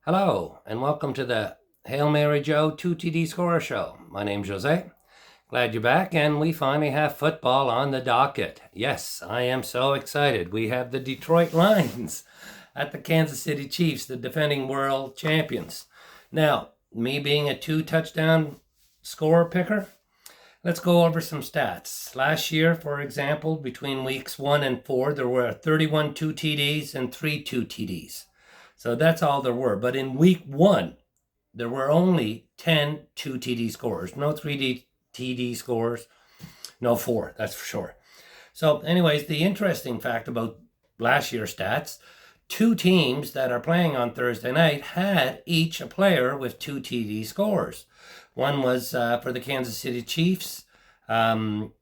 Hello, and welcome to the Hail Mary Joe 2TD Scorer Show. My name's Jose. Glad you're back, and we finally have football on the docket. Yes, I am so excited. We have the Detroit Lions at the Kansas City Chiefs, the defending world champions. Now, me being a 2-touchdown scorer picker, let's go over some stats. Last year, for example, between weeks 1 and 4, there were 31 2TDs and 3 2TDs. So that's all there were. But in week 1, there were only 10 2TD scores. No 3TD scores. No 4, that's for sure. So anyways, the interesting fact about last year's stats, 2 teams that are playing on Thursday night had each a player with 2 TD scores. One was for the Kansas City Chiefs, Clyde's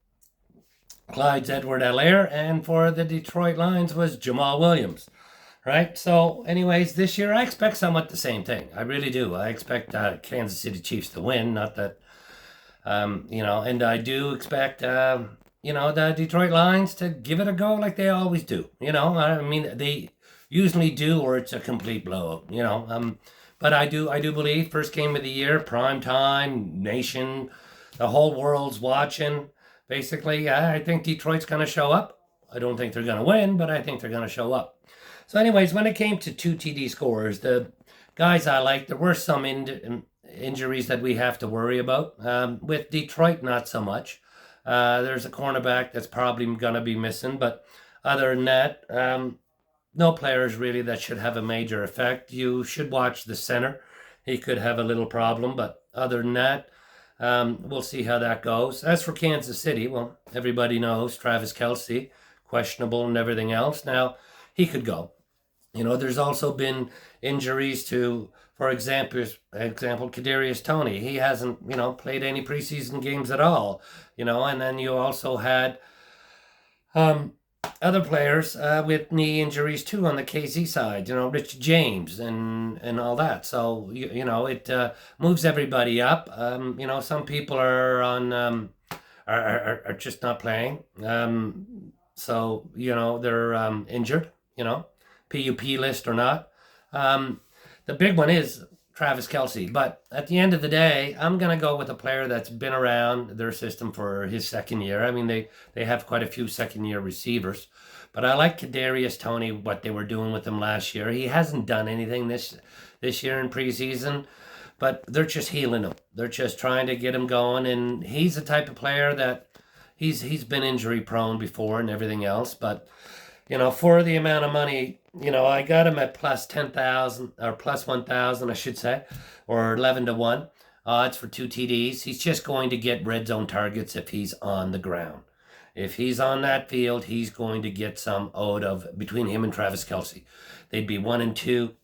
Edward-Helaire, and for the Detroit Lions was Jamal Williams. Right? So anyways, this year I expect somewhat the same thing. I really do. I expect Kansas City Chiefs to win, not that, and I do expect, the Detroit Lions to give it a go like they always do. I mean, they usually do, or it's a complete blowout, but I do believe first game of the year, prime time, nation, the whole world's watching. Basically, I think Detroit's going to show up. I don't think they're going to win, but I think they're going to show up. So anyways, when it came to 2 TD scores, the guys I liked, there were some injuries that we have to worry about. With Detroit, not so much. There's a cornerback that's probably going to be missing, but other than that, no players really that should have a major effect. You should watch the center. He could have a little problem, but other than that, we'll see how that goes. As for Kansas City, well, everybody knows Travis Kelce, questionable and everything else. Now, he could go. There's also been injuries to, for example, Kadarius Toney. He hasn't, played any preseason games at all. And then you also had other players with knee injuries too on the KC side. Rich James and all that. So it moves everybody up. Some people are on are just not playing. So they're injured. PUP list or not. The big one is Travis Kelce. But at the end of the day, I'm going to go with a player that's been around their system for his second year. I mean, they have quite a few second-year receivers. But I like Kadarius Toney, what they were doing with him last year. He hasn't done anything this year in preseason, but they're just healing him. They're just trying to get him going. And he's the type of player that he's been injury-prone before and everything else. But for the amount of money, I got him at plus 10,000 or plus 1,000, I should say, or 11 to 1 odds for 2 TDs. He's just going to get red zone targets if he's on the ground. If he's on that field, he's going to get some out of between him and Travis Kelce. They'd be 1 and 2,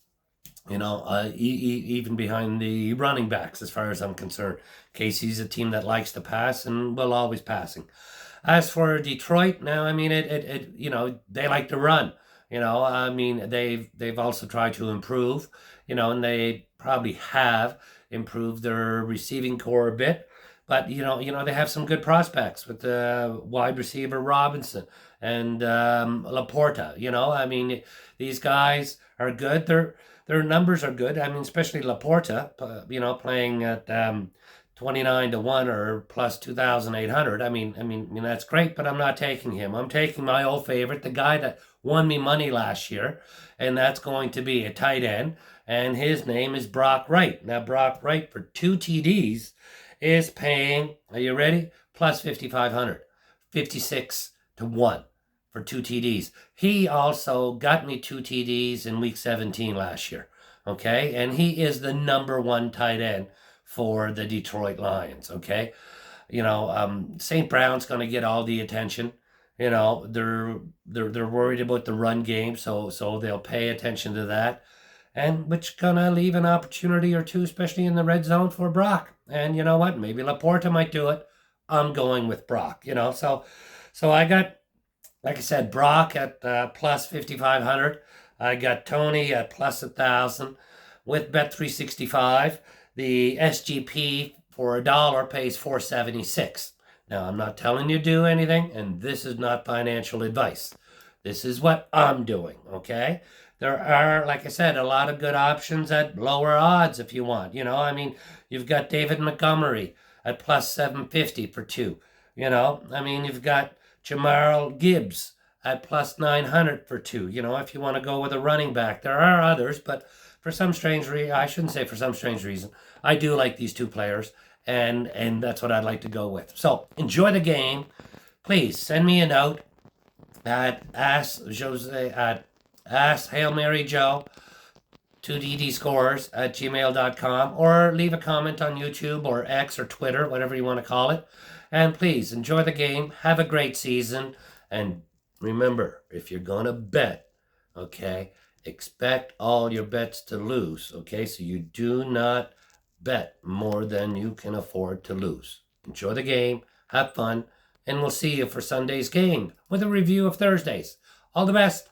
even behind the running backs, as far as I'm concerned. KC's a team that likes to pass and will always passing. As for Detroit, now, I mean, they like to run. They've also tried to improve, and they probably have improved their receiving core a bit. But, they have some good prospects with the wide receiver Robinson and Laporta. These guys are good. Their numbers are good. Especially Laporta, playing at 29 to 1 or plus 2,800. That's great, but I'm not taking him. I'm taking my old favorite, the guy that won me money last year, and that's going to be a tight end, and his name is Brock Wright. Now, Brock Wright for 2 TDs is paying, are you ready? Plus 5,500, 56 to 1 for 2 TDs. He also got me 2 TDs in week 17 last year, okay? And he is the number 1 tight end for the Detroit Lions, okay? St. Brown's going to get all the attention. They're worried about the run game, so they'll pay attention to that, and which gonna leave an opportunity or two, especially in the red zone for Brock. And you know what? Maybe Laporta might do it. I'm going with Brock. So I got, like I said, Brock at plus 5,500. I got Toney at plus 1,000 with Bet365. The SGP for $1 pays $4.76. Now, I'm not telling you to do anything, and this is not financial advice. This is what I'm doing, okay? there are, like I said, a lot of good options at lower odds if you want. You've got David Montgomery at plus 750 for 2. You've got Jamarl Gibbs at plus 900 for 2. If you want to go with a running back, there are others, but for some strange reason, I shouldn't say for some strange reason, I do like these 2 players, and that's what I'd like to go with. So enjoy the game. Please send me a note at Ask Hail Mary Joe 2DD Scores at gmail.com, or leave a comment on YouTube or X or Twitter, whatever you want to call it. And please enjoy the game. Have a great season. And remember, if you're going to bet, okay, expect all your bets to lose, okay? So you do not bet more than you can afford to lose. Enjoy the game. Have fun. And we'll see you for Sunday's game with a review of Thursday's. All the best.